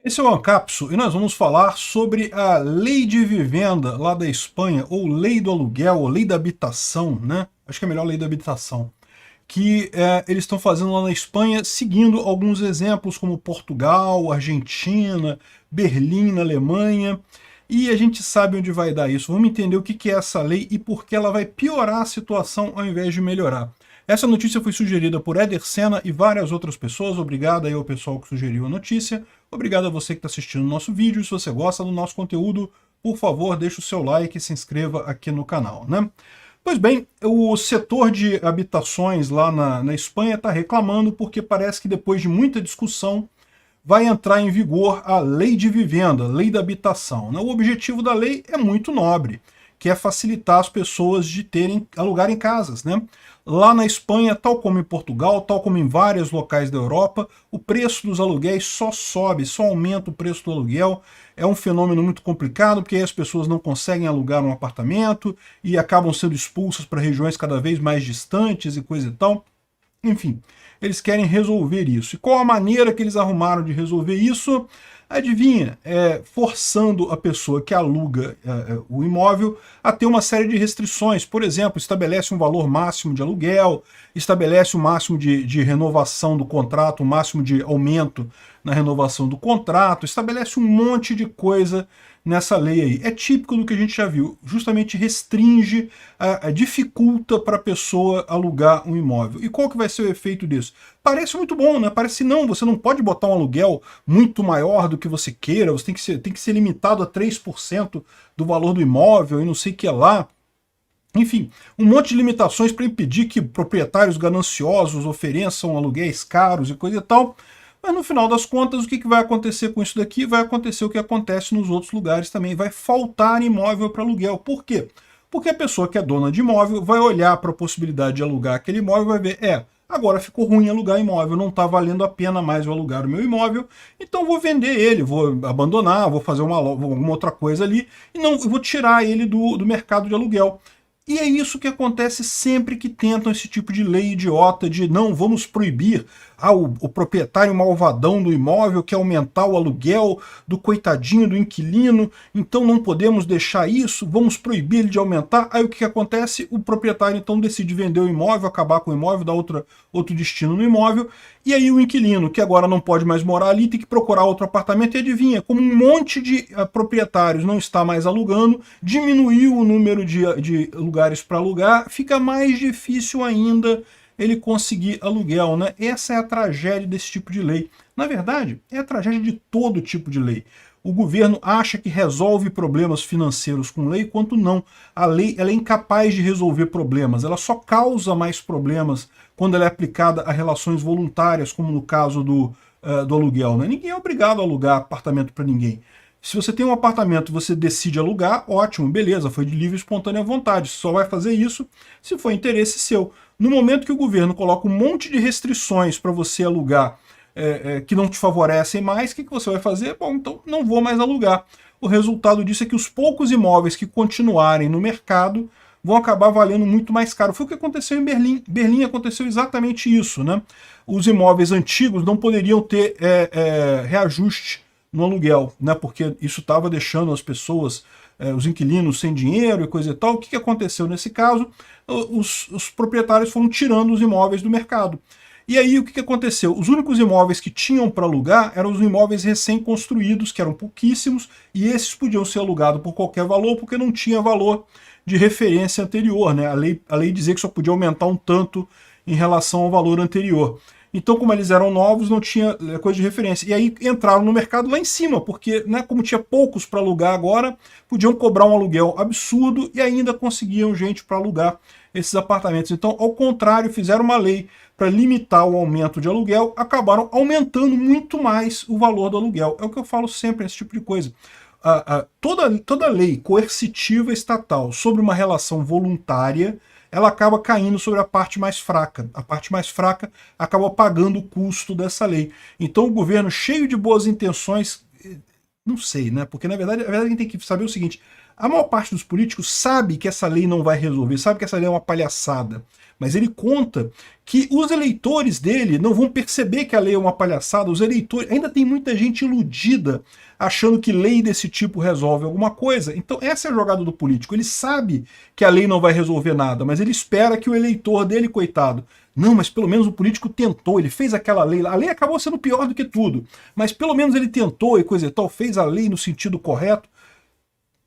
Esse é o Ancapso e nós vamos falar sobre a lei de vivenda lá da Espanha, ou lei do aluguel, ou lei da habitação, né? Acho que é melhor lei da habitação. Que eles estão fazendo lá na Espanha, seguindo alguns exemplos como Portugal, Argentina, Berlim na Alemanha. E a gente sabe onde vai dar isso. Vamos entender o que é essa lei e por que ela vai piorar a situação ao invés de melhorar. Essa notícia foi sugerida por Éder Sena e várias outras pessoas. Obrigado aí ao pessoal que sugeriu a notícia. Obrigado a você que está assistindo o nosso vídeo. Se você gosta do nosso conteúdo, por favor, deixe o seu like e se inscreva aqui no canal, né? Pois bem, o setor de habitações lá na Espanha está reclamando porque parece que depois de muita discussão vai entrar em vigor a lei de vivenda, lei da habitação, né? O objetivo da lei é muito nobre, que é facilitar as pessoas de alugarem casas, né? Lá na Espanha, tal como em Portugal, tal como em vários locais da Europa, o preço dos aluguéis só sobe, só aumenta o preço do aluguel. É um fenômeno muito complicado, porque aí as pessoas não conseguem alugar um apartamento e acabam sendo expulsas para regiões cada vez mais distantes e coisa e tal. Enfim, eles querem resolver isso. E qual a maneira que eles arrumaram de resolver isso? Adivinha? Forçando a pessoa que aluga o imóvel a ter uma série de restrições. Por exemplo, estabelece um valor máximo de aluguel, estabelece o máximo de renovação do contrato, o máximo de aumento na renovação do contrato, estabelece um monte de coisa nessa lei aí. É típico do que a gente já viu, justamente restringe, dificulta para a pessoa alugar um imóvel. E qual que vai ser o efeito disso? Parece muito bom, né? Parece não, você não pode botar um aluguel muito maior do que você queira, você tem que ser limitado a 3% do valor do imóvel e não sei o que lá. Enfim, um monte de limitações para impedir que proprietários gananciosos ofereçam aluguéis caros e coisa e tal. Mas no final das contas, o que vai acontecer com isso daqui? Vai acontecer o que acontece nos outros lugares também. Vai faltar imóvel para aluguel. Por quê? Porque a pessoa que é dona de imóvel vai olhar para a possibilidade de alugar aquele imóvel e vai ver, agora ficou ruim alugar imóvel, não está valendo a pena mais eu alugar o meu imóvel, então vou vender ele, vou abandonar, vou fazer alguma outra coisa ali, e não vou tirar ele do mercado de aluguel. E é isso que acontece sempre que tentam esse tipo de lei idiota de não, vamos proibir o proprietário malvadão do imóvel quer aumentar o aluguel do coitadinho do inquilino, então não podemos deixar isso, vamos proibir ele de aumentar. Aí o que acontece? O proprietário então decide vender o imóvel, acabar com o imóvel, dar outro destino no imóvel, e aí o inquilino, que agora não pode mais morar ali, tem que procurar outro apartamento, e adivinha, como um monte de proprietários não está mais alugando, diminuiu o número de lugares para alugar, fica mais difícil ainda ele conseguir aluguel, né? Essa é a tragédia desse tipo de lei. Na verdade, é a tragédia de todo tipo de lei. O governo acha que resolve problemas financeiros com lei, quanto não. A lei ela é incapaz de resolver problemas, ela só causa mais problemas quando ela é aplicada a relações voluntárias, como no caso do aluguel, né? Ninguém é obrigado a alugar apartamento para ninguém. Se você tem um apartamento e você decide alugar, ótimo, beleza, foi de livre e espontânea vontade. Você só vai fazer isso se for interesse seu. No momento que o governo coloca um monte de restrições para você alugar que não te favorecem mais, o que você vai fazer? Bom, então não vou mais alugar. O resultado disso é que os poucos imóveis que continuarem no mercado vão acabar valendo muito mais caro. Foi o que aconteceu em Berlim. Berlim aconteceu exatamente isso, né? Os imóveis antigos não poderiam ter reajuste no aluguel, né? Porque isso estava deixando as pessoas, os inquilinos sem dinheiro e coisa e tal. O que aconteceu nesse caso? Os proprietários foram tirando os imóveis do mercado. E aí o que aconteceu? Os únicos imóveis que tinham para alugar eram os imóveis recém-construídos, que eram pouquíssimos, e esses podiam ser alugados por qualquer valor, porque não tinha valor de referência anterior, né? A lei dizia que só podia aumentar um tanto em relação ao valor anterior. Então, como eles eram novos, não tinha coisa de referência. E aí entraram no mercado lá em cima, porque, né, como tinha poucos para alugar agora, podiam cobrar um aluguel absurdo e ainda conseguiam gente para alugar esses apartamentos. Então, ao contrário, fizeram uma lei para limitar o aumento de aluguel, acabaram aumentando muito mais o valor do aluguel. É o que eu falo sempre, esse tipo de coisa. Toda lei coercitiva estatal sobre uma relação voluntária, ela acaba caindo sobre a parte mais fraca. A parte mais fraca acaba pagando o custo dessa lei. Então o governo, cheio de boas intenções, não sei, né? Porque na verdade a gente tem que saber o seguinte, A maior parte dos políticos sabe que essa lei não vai resolver, sabe que essa lei é uma palhaçada, mas ele conta que os eleitores dele não vão perceber que a lei é uma palhaçada. Os eleitores, ainda tem muita gente iludida achando que lei desse tipo resolve alguma coisa. Então essa é a jogada do político. Ele sabe que a lei não vai resolver nada, mas ele espera que o eleitor dele, coitado, não, mas pelo menos o político tentou, ele fez aquela lei. A lei acabou sendo pior do que tudo, mas pelo menos ele tentou e coisa e tal, fez a lei no sentido correto.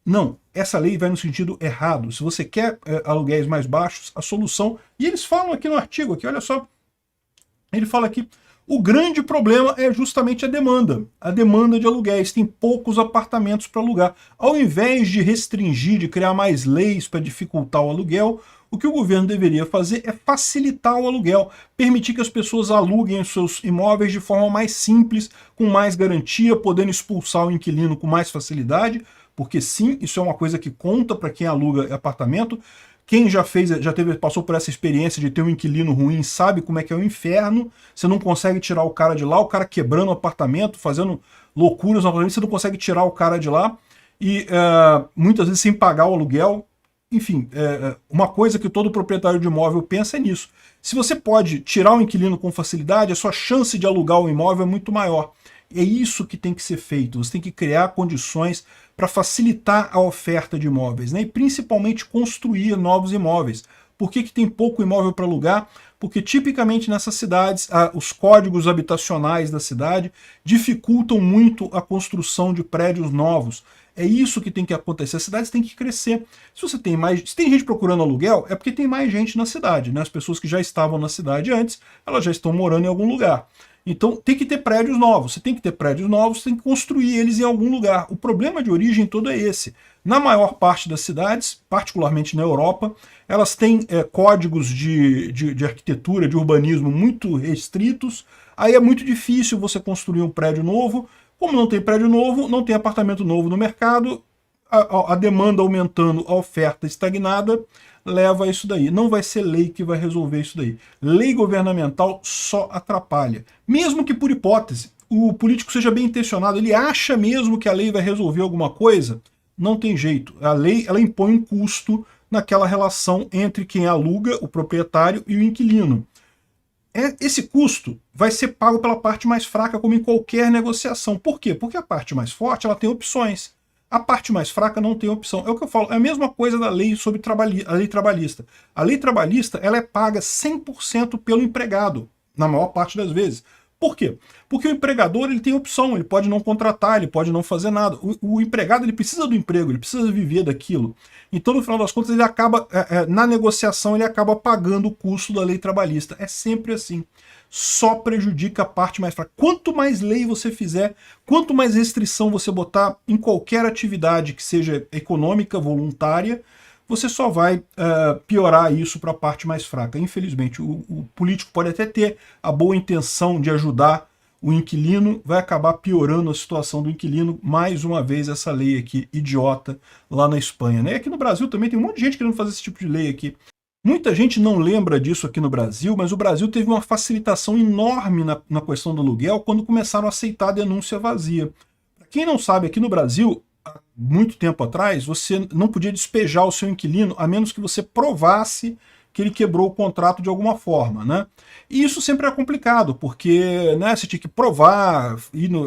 Não, essa lei vai no sentido errado. Se você quer aluguéis mais baixos, a solução... E eles falam aqui no artigo, aqui, olha só, ele fala aqui, o grande problema é justamente a demanda de aluguéis. Tem poucos apartamentos para alugar. Ao invés de restringir, de criar mais leis para dificultar o aluguel, o que o governo deveria fazer é facilitar o aluguel, permitir que as pessoas aluguem os seus imóveis de forma mais simples, com mais garantia, podendo expulsar o inquilino com mais facilidade, porque sim, isso é uma coisa que conta para quem aluga apartamento. Quem passou por essa experiência de ter um inquilino ruim sabe como é que é o inferno. Você não consegue tirar o cara de lá, o cara quebrando o apartamento, fazendo loucuras no apartamento, você não consegue tirar o cara de lá, e muitas vezes sem pagar o aluguel. Enfim, uma coisa que todo proprietário de imóvel pensa é nisso. Se você pode tirar o inquilino com facilidade, a sua chance de alugar o imóvel é muito maior. É isso que tem que ser feito. Você tem que criar condições para facilitar a oferta de imóveis, né? E principalmente construir novos imóveis. Por que tem pouco imóvel para alugar? Porque tipicamente nessas cidades, os códigos habitacionais da cidade dificultam muito a construção de prédios novos. É isso que tem que acontecer. As cidades têm que crescer. Se tem gente procurando aluguel, é porque tem mais gente na cidade, né? As pessoas que já estavam na cidade antes, elas já estão morando em algum lugar. Então tem que ter prédios novos. Você tem que ter prédios novos, você tem que construir eles em algum lugar. O problema de origem todo é esse. Na maior parte das cidades, particularmente na Europa, elas têm códigos de arquitetura, de urbanismo muito restritos. Aí é muito difícil você construir um prédio novo. Como não tem prédio novo, não tem apartamento novo no mercado, a demanda aumentando, a oferta estagnada, leva a isso daí. Não vai ser lei que vai resolver isso daí. Lei governamental só atrapalha. Mesmo que por hipótese o político seja bem intencionado, ele acha mesmo que a lei vai resolver alguma coisa, não tem jeito. A lei, ela impõe um custo naquela relação entre quem aluga, o proprietário, e o inquilino. Esse custo vai ser pago pela parte mais fraca, como em qualquer negociação. Por quê? Porque a parte mais forte, ela tem opções. A parte mais fraca não tem opção. É o que eu falo, é a mesma coisa da lei sobre a lei trabalhista. A lei trabalhista, ela é paga 100% pelo empregado, na maior parte das vezes. Por quê? Porque o empregador, ele tem opção, ele pode não contratar, ele pode não fazer nada. O empregado, ele precisa do emprego, ele precisa viver daquilo. Então, no final das contas, ele acaba, na negociação, ele acaba pagando o custo da lei trabalhista. É sempre assim. Só prejudica a parte mais fraca. Quanto mais lei você fizer, quanto mais restrição você botar em qualquer atividade que seja econômica, voluntária, você só vai piorar isso para a parte mais fraca. Infelizmente, o político pode até ter a boa intenção de ajudar o inquilino, vai acabar piorando a situação do inquilino. Mais uma vez, essa lei aqui, idiota, lá na Espanha, né? E aqui no Brasil também tem um monte de gente querendo fazer esse tipo de lei aqui. Muita gente não lembra disso aqui no Brasil, mas o Brasil teve uma facilitação enorme na questão do aluguel quando começaram a aceitar a denúncia vazia. Para quem não sabe, aqui no Brasil, há muito tempo atrás, você não podia despejar o seu inquilino a menos que você provasse que ele quebrou o contrato de alguma forma, né? E isso sempre é complicado, porque, né, você tinha que provar,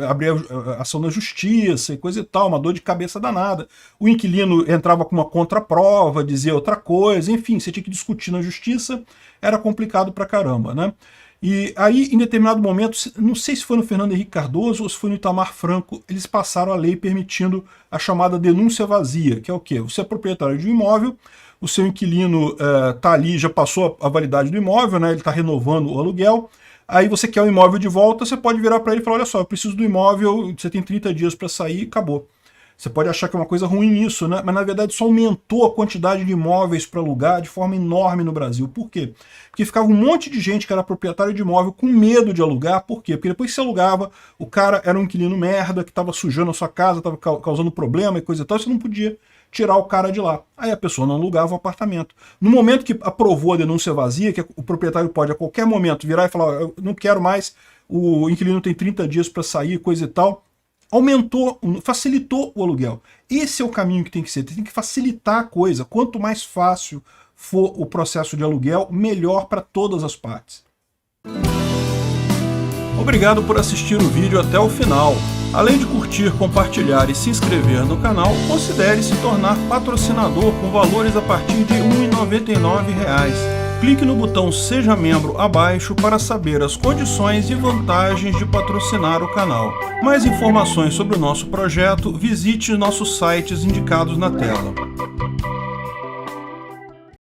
abrir a ação na justiça e coisa e tal, uma dor de cabeça danada. O inquilino entrava com uma contraprova, dizia outra coisa, enfim, você tinha que discutir na justiça, era complicado pra caramba, né? E aí, em determinado momento, não sei se foi no Fernando Henrique Cardoso ou se foi no Itamar Franco, eles passaram a lei permitindo a chamada denúncia vazia, que é o quê? Você é proprietário de um imóvel, o seu inquilino está ali, já passou a validade do imóvel, né, ele está renovando o aluguel, aí você quer o imóvel de volta, você pode virar para ele e falar, olha só, eu preciso do imóvel, você tem 30 dias para sair e acabou. Você pode achar que é uma coisa ruim isso, né? Mas na verdade só aumentou a quantidade de imóveis para alugar de forma enorme no Brasil. Por quê? Porque ficava um monte de gente que era proprietário de imóvel com medo de alugar. Por quê? Porque depois que você alugava, o cara era um inquilino merda, que estava sujando a sua casa, estava causando problema e coisa e tal, você não podia tirar o cara de lá. Aí a pessoa não alugava o apartamento. No momento que aprovou a denúncia vazia, que o proprietário pode a qualquer momento virar e falar, eu não quero mais, o inquilino tem 30 dias para sair, coisa e tal, aumentou, facilitou o aluguel. Esse é o caminho que tem que ser, tem que facilitar a coisa. Quanto mais fácil for o processo de aluguel, melhor para todas as partes. Obrigado por assistir o vídeo até o final. Além de curtir, compartilhar e se inscrever no canal, considere se tornar patrocinador com valores a partir de R$ 1,99. Clique no botão Seja Membro abaixo para saber as condições e vantagens de patrocinar o canal. Mais informações sobre o nosso projeto, visite nossos sites indicados na tela.